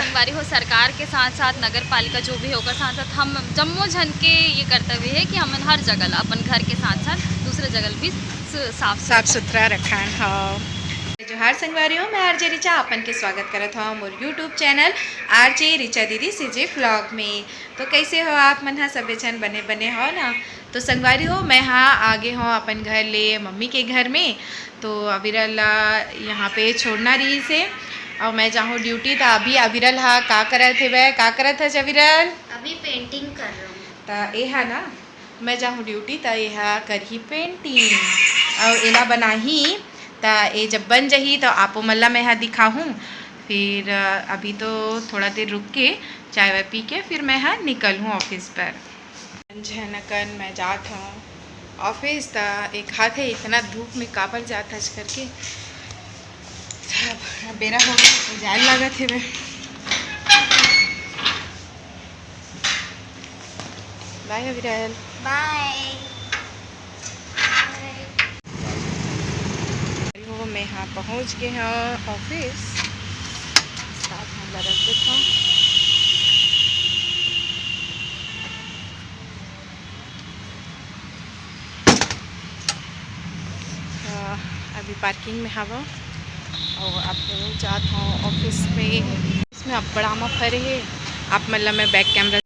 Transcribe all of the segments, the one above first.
संगवारी हो सरकार के साथ साथ नगर पालिका जो भी होगा साथ साथ हम जम्मो जन के ये कर्तव्य है कि हम हर जगह अपन घर के साथ साथ दूसरे जगह भी साफ सुथरा रखा। हाँ जोहार संगवारी हो, मैं आरजे रिचा अपन के स्वागत करत हूँ मोर यूट्यूब चैनल आरजे रिचा दीदी सीजे व्लॉग में। तो कैसे हो आप मन? हाँ सबे जन बने बने हो ना। तो संगवारी हो मैं हाँ आगे हूँ अपन घर ले मम्मी के घर में। तो अविरल यहाँ पे छोड़ना रही से और मैं जाऊँ ड्यूटी। तो अभी अविरल हाँ का करत है वह का करत है अविरल? अभी पेंटिंग कर रहा हूँ। तो ये है ना मैं जाऊँ ड्यूटी तो यह करी पेंटिंग और एला बना ही तो ये जब बन जही तो आपो मल्ला मैं यहाँ दिखाऊँ। फिर अभी तो थोड़ा देर रुक के चाय वाय पी के फिर मैं यहाँ निकलूँ ऑफिस पर। झनकन मैं जात हूँ ऑफिस। तो एक हाथ है इतना धूप में काबर जाता है करके बेरा हो गया तो जाए लागत है वे। बाय अविरल। बाय। मैं यहाँ पहुँच गए हैं ऑफिस। साथ हम रख देता हूँ। अभी पार्किंग में हवा और आप लोग जाता हूँ ऑफिस में। इसमें अब बड़ा मा फरे है आप मतलब मैं बैक कैमरा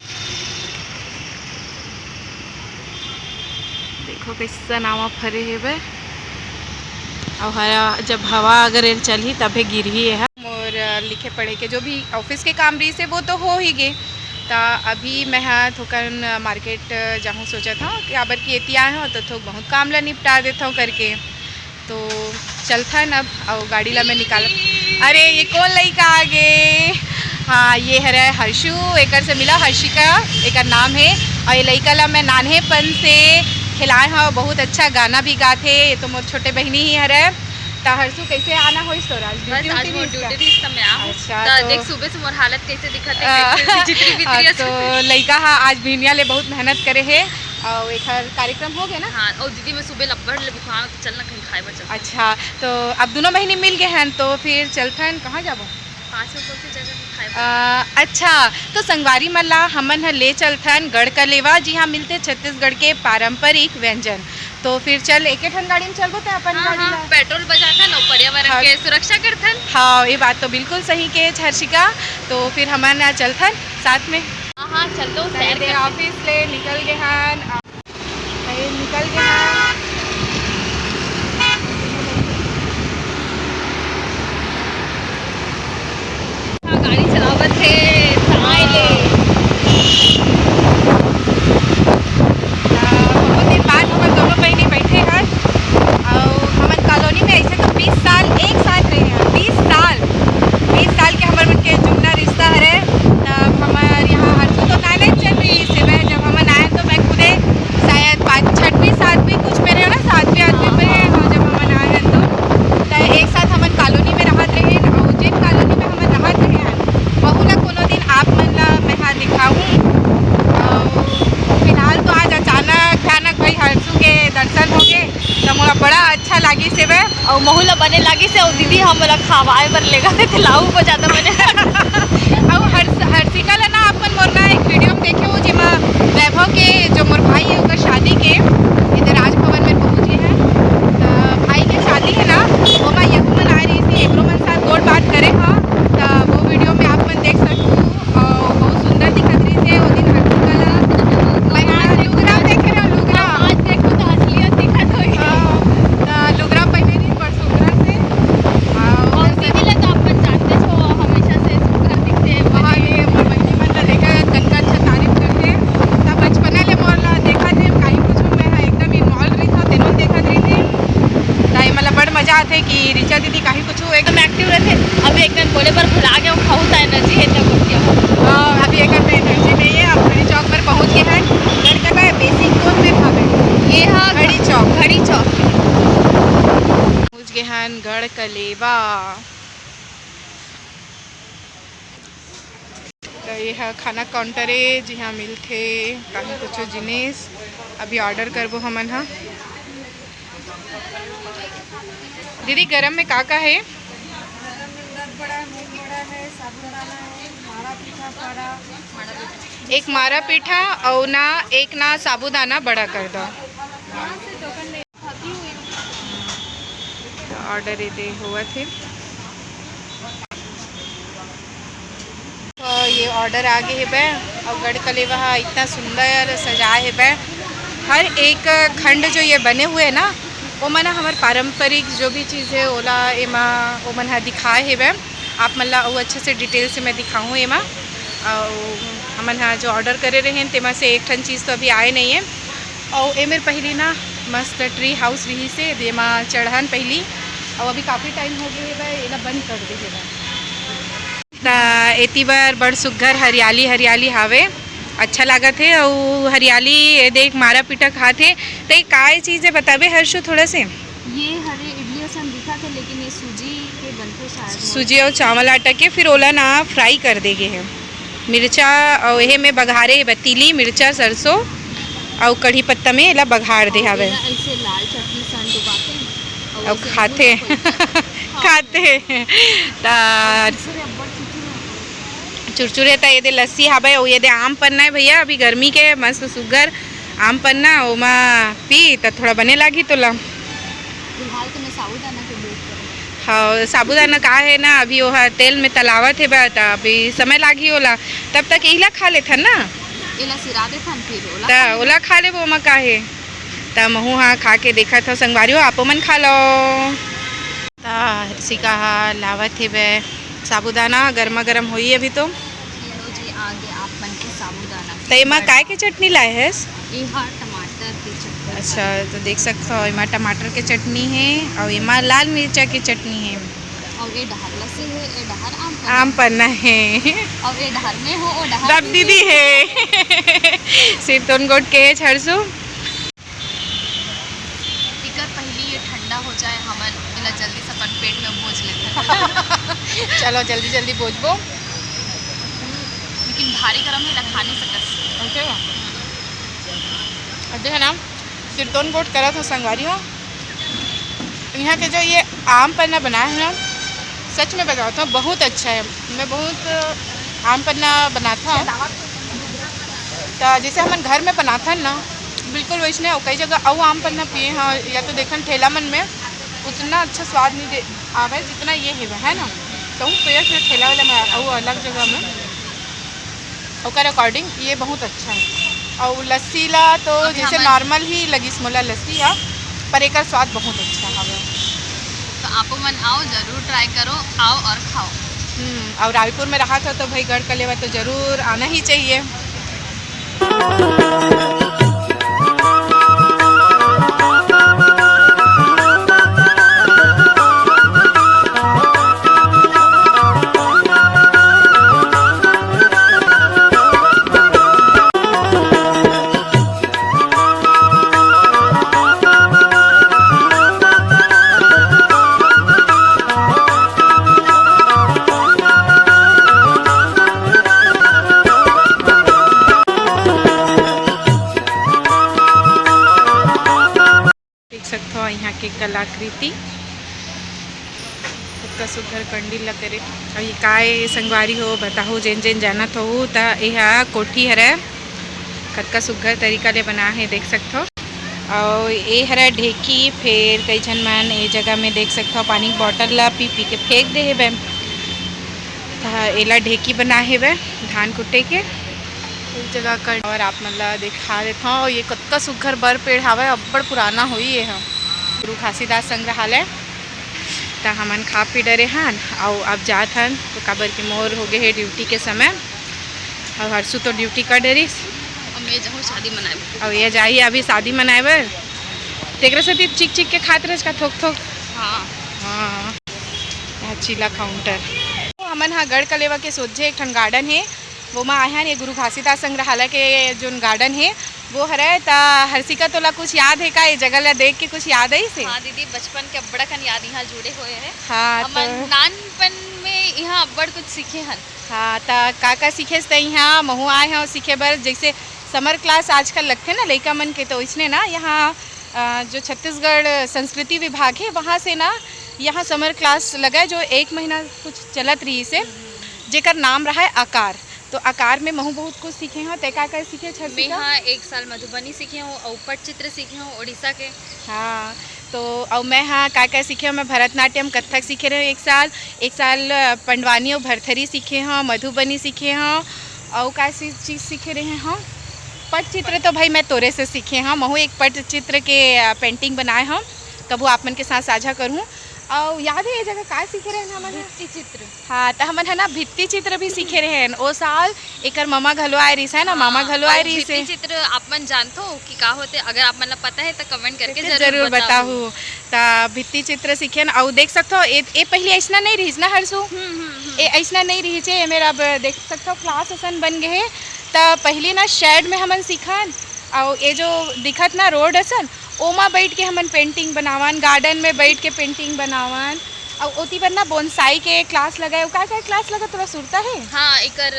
देखो कैसा नामा फरे है वह। और जब हवा अगर चली तभी गिर ही है। और लिखे पढ़े के जो भी ऑफिस के काम रही से वो तो हो ही गए। तो अभी मैं हाँ थोकन मार्केट जाऊँ सोचा था कि अबर की एतिया है तो थोक बहुत काम ला निपटा देता हूँ करके। तो चलता है अब और गाड़ी ला मैं निकाल। अरे ये कौन लड़का आगे? हाँ ये है हर्षु, एक से मिला हर्षिका एक नाम है। और ये लड़का ला मैं नान्हेपन से खिलाए हाँ, बहुत अच्छा गाना भी गाते। ये तो मोर छोटे बहनी ही है। तो हर्षु कैसे आना हो इस तोरा? बस आज मोर ड्यूटी थी समय आ। अच्छा तो देख सुबह से मोर हालत कैसे दिखत है। तो लड़का हाँ आज भिनिया ले बहुत मेहनत करे है और एक कार्यक्रम हो गया ना। हाँ और दीदी मैं सुबह लब्बड़ ले बुखार तो चलना कहीं खाए पर चल। अच्छा तो अब दोनों महीने मिल गए हैं तो फिर चलथन कहाँ जाबो? 5 रुपये की जगह खाए। अच्छा तो संगवारी मल्ला हमन ले चलथन गढ़ कलेवा। जी हाँ मिलते छत्तीसगढ़ के पारंपरिक व्यंजन। तो फिर चल एक ठन गाड़ी में चलबो तो अपन गाड़ी ला पेट्रोल बचाथन और पर्यावरण के सुरक्षा करथन। हाँ ये बात तो बिल्कुल सही के हर्षिका। तो फिर हमन चलथन साथ में। हाँ चल दो ऑफिस ले निकल गए हैं निकल गए हैं। हाँ गाड़ी चलावत है बहुत दिन बाद हम दोनों बहनी बैठे हैं और हमन कॉलोनी में ऐसे तो 20 साल एक साथ रहे हैं। 20 साल के हमारे मन के जुड़ना रिश्ता है। तब हमारे यहाँ हर्षु तो नाने चल रही से वह जब हमन आए तो मैं खुदे शायद 6वीं 7वीं कुछ मेरे ना 7वीं 8वीं में जब हमन आए हैं तो एक साथ हमन कॉलोनी में रहत रहे और जिन कॉलोनी में हमन रहत रहे हैं बहु ना कोनो दिन आप मन ला मैं हाँ दिखाऊँ। फिलहाल तो आज अचानक भाई हर्षु के दर्शन हो गए तो मोला बड़ा अच्छा लगी से वह और महू ला बने लागी से और दीदी हम ला खावाए बर लेगा थे लाऊ को ज़्यादा बने। और हर्षिका ला ना अपन मोर ना एक वीडियो में देखे हो जिमा वैभव के जो मोर भाई है उनका शादी के इधर राजभवन में पहुँच गए हैं। तो भाई के शादी है ना वो मैं यहू मन आ रही थी एक मन साथ गोड़ बात करे हाँ। तो वो वीडियो में आप मन देख सकूँ और बहुत सुंदर दिखत रही थे वो दिन हर्षिका ला। मैं यहाँ लुगरा देखे रहा लुगरा आज देखो तो असलियत दिखत होई। लुगरा पहने नहीं पर सुगरा से और दीदी ले तो अपन जानते हो हमेशा से सुंदर दिखते हैं। वहाँ ये बहनी मन ला देखा कनका अच्छा तारीफ करते तब बचपना ले मोर ला देखा थे कहीं कुछ मैं एकदम इन्वॉल्व रही था तेनों देखत रही थी। ताई मतलब बड़ मजा आते कि रिचा दीदी कहीं कुछ एकदम एक्टिव रहते। अभी एक दिन बोले पर भुला गया खाऊ सा एनर्जी है तब हाँ अभी एक एनर्जी नहीं है। अब घड़ी चौक पर पहुँच गए हैं। गढ़ का बेसिक कोन में भागे ये हाँ घड़ी चौक पहुँच गए हैं गढ़ कलेवा। तो यह खाना काउंटर है जी हाँ मिलते कहीं कुछ जिनिस अभी ऑर्डर करबो हमन हाँ। दीदी गरम में का है? बड़ा है, मूंग बड़ा है, साबुन दाना है, एक मारा पीठा और ना एक ना साबूदाना बड़ा कर दो। ऑर्डर दे हुआ थे तो ये ऑर्डर आ गए है बे। और गढ़ कलेवा इतना सुंदर सजाए है बे। हर एक खंड जो ये बने हुए है ना वो मना हमारे पारंपरिक जो भी चीज़ है ओला एमा वो मन दिखाए है बे। आप मल्ला वो अच्छे से डिटेल से मैं दिखाऊँ एमा। और हमन हाँ जो ऑर्डर करे रहे हैं तेमा से एक ठन चीज़ तो अभी आए नहीं है। और ए मेरे पहली ना मस्त ट्री हाउस रही से देमा चढ़न पहली और अभी काफ़ी टाइम हो गया है भाई एला बंद कर दे है भाई। एती बार बड़ सुघर हरियाली हरियाली हावे अच्छा लागत है। और हरियाली देख मारा पीटा खाते तो ये काय चीज़ है बताबे हर्षु थोड़ा से। ये हरे इडली सन दिखा थे लेकिन ये सूजी के बनते शायद। सूजी और चावल आटा के फिर ओला ना फ्राई कर देगे है। मिर्चा और ये में बघारे बतीली मिर्चा सरसों और कढ़ी पत्ता में एला बघार दे हवे। ऐसे लाल चटनी सन डुबाते और खाते खाते चुरचुरे तो ये दे लस्सी हावे और ये दे आम पन्ना है भैया अभी गर्मी के मस्त सुगर आम पन्ना ओमा पी तो थोड़ा बने लागी तोला। फिलहाल तो मैं साबूदाना के वेट कर रही हूँ। हाँ साबूदाना का है ना अभी वो तेल में तलावत है बता अभी समय लागी ओला तब तक इला खा लेथन ना एला सिरा दे थन फिर ता ओला खा ले वो मका है ता महू हाँ खा के देखा था संगवारियों आपो मन खा लो। ता हर्षिका लावत है बे साबूदाना गर्मा गर्म हुई अभी तो। लो जी आगे आप मन के साबूदाना तो एमा काय के चटनी लाए है? ये हाँ टमाटर की चटनी। अच्छा तो देख सकते हो एमा टमाटर के चटनी है और एमा लाल मिर्चा की चटनी है और ये डहर लस्सी है ये डहर आम पन्ना है और ये डहर में हो और डहर दब दीदी है सिरतोन गोट के हर्षु। टिकर पहली ये ठंडा हो जाए हमन इला जल्दी से अपन पेट में बोझ लेते चलो जल्दी जल्दी बोझबो लेकिन भारी गरम है खा नहीं सकस। ओके अरे है ना सिरतोन गोट करा था संगवारी हो यहाँ के जो ये आम पन्ना बनाया है ना सच में बताता हूँ बहुत अच्छा है। मैं बहुत आम पन्ना बनाता हूँ तो जैसे हम घर में बनाता है ना बिल्कुल वैसने और कई जगह और आम पन्ना पिए हाँ या तो देखन ठेला मन में उतना अच्छा स्वाद नहीं दे आवे जितना ये है ना तो फिर ठेला वाला में और अलग जगह में और अकॉर्डिंग ये बहुत अच्छा है। और लस्सी ला तो जैसे नॉर्मल ही लगी मोला लस्सी है पर एक स्वाद बहुत अच्छा है। तो आप मन आओ जरूर ट्राई करो आओ और खाओ। और रायपुर में रहा था तो भाई गढ़ कलेवा तो ज़रूर आना ही चाहिए। यहाँ के कलाकृति का सुघर कंडी ला करे और ये काय संगवारी हो बताओ जेन जेन जाना तो ता यह कोठी हरे कतका सुघर तरीका ले बना है देख सकते हो। और ये हरा ढेकी फिर कई झन मन ये जगह में देख सकते हो पानी की बॉटल ला पी पी के फेंक दे है बे एला ढेकी बना है बे धान कुटे के इस जगह कर। और आप मतलब दिखा देता हूँ ये कतका सुघर बर पेड़ हवा अब्बड़ पुराना हुई है गुरु घासीदास संग्रहालय तो हमन खा पी डरे हन और अब जात हन तो काबर के मोर हो गए है ड्यूटी के समय और हर्षु तो ड्यूटी कर डरिस और मैं जाऊँ शादी मनाए और ये जाइए अभी शादी मनाए बर तेकरा से चिक चिक के खाते रह का थोक थोक। हाँ हाँ चीला काउंटर तो हमन हाँ गढ़ कलेवा के सोझे एक ठन गार्डन है वो में आए हैं। ये गुरु घासीदास संग्रहालय के जो गार्डन है वो हरे ता हर्षिका तोला कुछ याद है का ये जगह ला देख के कुछ याद आई से? हाँ दीदी बचपन के अब्बड़ कन याद यहाँ जुड़े हुए हैं। हाँ तो नानपन में यहाँ अब्बड़ कुछ सीखे हन। हाँ ता का सीखे से यहाँ महू आए हैं और सीखे बर जैसे समर क्लास आजकल लगते ना लड़का मन के तो इसने ना यहाँ जो छत्तीसगढ़ संस्कृति विभाग है वहाँ से ना यहाँ समर क्लास लगा जो 1 महीना कुछ चलत रही से जेकर नाम रहा है आकार। तो आकार में महू बहुत कुछ सीखे हैं। तय का सीखे मैं छर्षिका? हाँ 1 साल मधुबनी सीखे हूँ और पटचित्र सीखे हूँ उड़ीसा के। हाँ, तो और मैं हाँ का सीखे हूँ, मैं भरतनाट्यम कथक सीखे रहे 1 साल पंडवानी और भरथरी सीखे हैं, मधुबनी सीखे हैं और का चीज़ सीखे रहे हैं हम। पटचित्र तो भाई मैं तोरे से सीखे हैं, महू एक पटचित्र के पेंटिंग बनाए हम, कबू आप मन के साथ साझा करूँ। और याद है ये जगह का सीखे रहे हैं हमन? भित्ति चित्र। हाँ, तो हमन है ना भित्ति चित्र भी सीखे रहे हैं। ओ साल एकर मामा घलो आए रही है ना, मामा घलो आए रही से। भित्ति चित्र आप मन जानते हो कि का होते? अगर आप मन पता है तो कमेंट करके जरूर बताओ। तो भित्ति चित्र सीखे न और देख सकते हो ये पहले ऐसा नहीं रही ना हरसू, ये ऐसा नहीं रही है। ये मेरा देख सकते हो क्लास असन बन गए है। तो पहले ना शेड में हमन सीखन और ये जो दिखत ना रोड असन ओमा बैठ के हमन पेंटिंग बनावन, गार्डन में बैठ के पेंटिंग बनावन। और ओती पर ना बोनसाई के क्लास लगाए। का क्लास लगा थोड़ा सुरता है? हाँ, एकर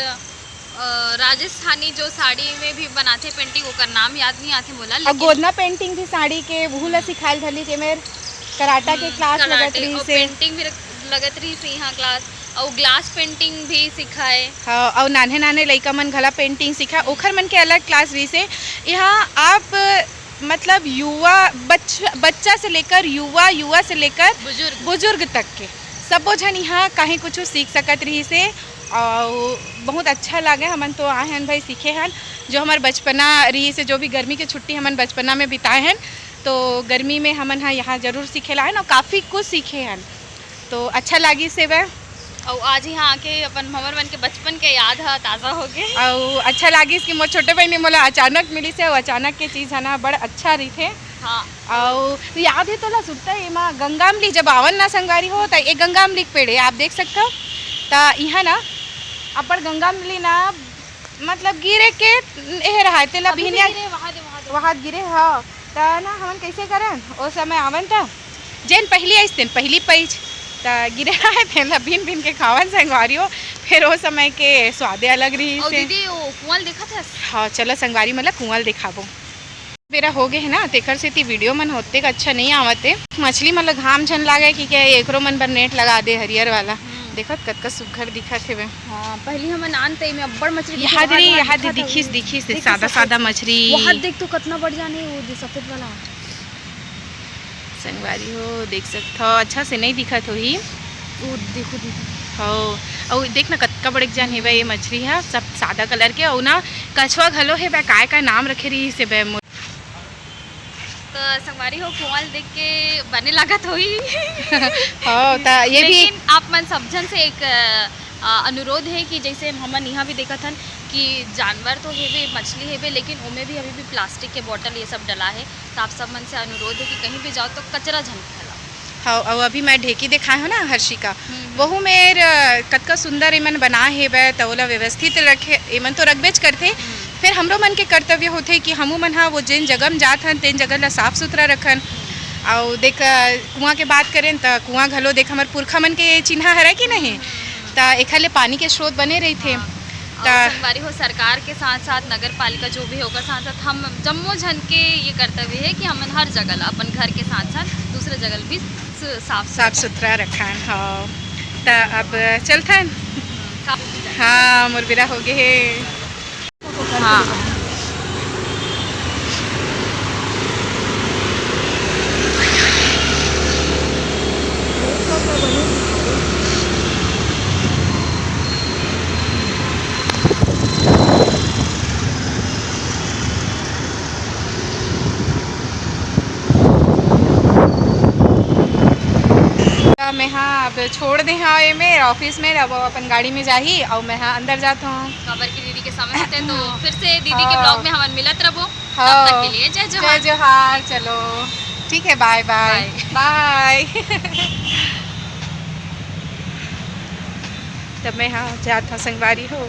राजस्थानी जो साड़ी में भी बनाते पेंटिंग, ओकर नाम याद नहीं आते मोला। और गोदना पेंटिंग भी साड़ी के वहू ला सिखाइल धली के मेर कराटा के क्लास लगत रही से, पेंटिंग भी लगत रही से यहाँ क्लास और ग्लास पेंटिंग भी सिखाए। हाँ, और नाने नाने लइका मन घला पेंटिंग सिखा, ओखर मन के अलग क्लास रही से। यहाँ आप मतलब युवा बच्चा से लेकर युवा से लेकर बुजुर्ग तक के सबो जन यहाँ कहीं कुछ सीख सकत रही से। और बहुत अच्छा लगे हमन तो आए हैं भाई सीखे हैं। जो हमारे बचपना रही से, जो भी गर्मी के छुट्टी हमन बचपना में बिताए हैं, तो गर्मी में हमन यहाँ जरूर सीखे लाए और काफ़ी कुछ सीखे हैं। तो अच्छा लगी से वह और आज यहाँ आके अपन हमर मन के बचपन के याद है ताज़ा हो गए। और अच्छा लगी कि मोर छोटे बहन मोला अचानक मिली से, और अचानक के चीज़ है ना बड़ा अच्छा रही थे। हाँ, और याद है तो ला सुनता है माँ गंगामली जब आवन ना संगवारी हो तो ये गंगामली के पेड़ है, आप देख सकते हो। तो यहाँ ना अपन गंगामली ना मतलब गिरे के यह रहा तेला बिहनिया वहाँ गिरे। हाँ, तो ना हमन कैसे करें उस समय आवन था जैन पहली आई दिन पहली पैज तो गिरे आए थे भिन भिन के खावन संगवारी हो। फिर वो समय के स्वादे अलग रही और से। दीदी वो कुआं देखा था? हाँ, चलो संगवारी मतलब कुआं दिखाबो। मेरा हो गए है ना तेकर से वीडियो मन होते का अच्छा नहीं आवते। मछली मतलब घाम झन लागे कि क्या एकरो मन पर नेट लगा दे हरियर वाला। देखत कतका सुघर दिखत है। हाँ, पहले हम आनते में अब्बड़ मछली यहाँ दिखी सादा मछली। वहाँ देख तो कितना बढ़ जाने वो सफेद वाला संगवारी हो, देख सकते हो। अच्छा से नहीं दिखत हो ही वो देखो हो। और देख ना कतका बड़े जान है ये मछली है, सब सादा कलर के। और ना कछुआ घलो है बे, का नाम रखे रही से बे। तो संगवारी हो कुआं देख के बने लागत होई। हो तो ये भी आप मन सब जन से एक अनुरोध है कि जैसे हमन यहाँ भी देखा था कि जानवर तो हेवे मछली हेवे, लेकिन उनमें भी अभी भी प्लास्टिक के बोतल ये सब डला है। तो आप सब मन से अनुरोध है कि कहीं भी जाओ तो कचरा झन फैलाओ। हाँ, और अभी मैं ढेकी दिखाए हो ना हर्षिका, वहू मेर कतका सुंदर इमन बना है बे, तो ओला व्यवस्थित रखे इमन तो रखबेच करते। फिर हमरो मन के कर्तव्य होते कि हमू मन हाँ वो जिन जगह में जात हन तेन जगह ला साफ सुथरा रखन। और देख कुआं के बात करें तो कुआं घलो देख हमारे पुरखा मन के चिन्हा है कि नहीं, तो एक पानी के स्रोत बने रही थे। संगवारी हो सरकार के साथ साथ नगर पालिका जो भी होकर साथ साथ हम जम्मो जन के ये कर्तव्य है कि हम हर जगह अपन घर के साथ साथ दूसरे जगह भी साफ सुथरा रखन। हाँ, तो अब चलथन। हाँ, मुरबिरा हो गए। हाँ, मैं हाँ अब छोड़ दे। हाँ, ये मेरे ऑफिस में अब अपन गाड़ी में जाही और मैं हाँ अंदर जाता हूँ। खबर की दीदी के समय होते तो फिर से दीदी के ब्लॉग में हम मिलत रहो। हाँ, तब तक के लिए जय जोहार। जय जोहार। चलो ठीक है, बाय बाय बाय। तब मैं हाँ जाता संगवारी हो।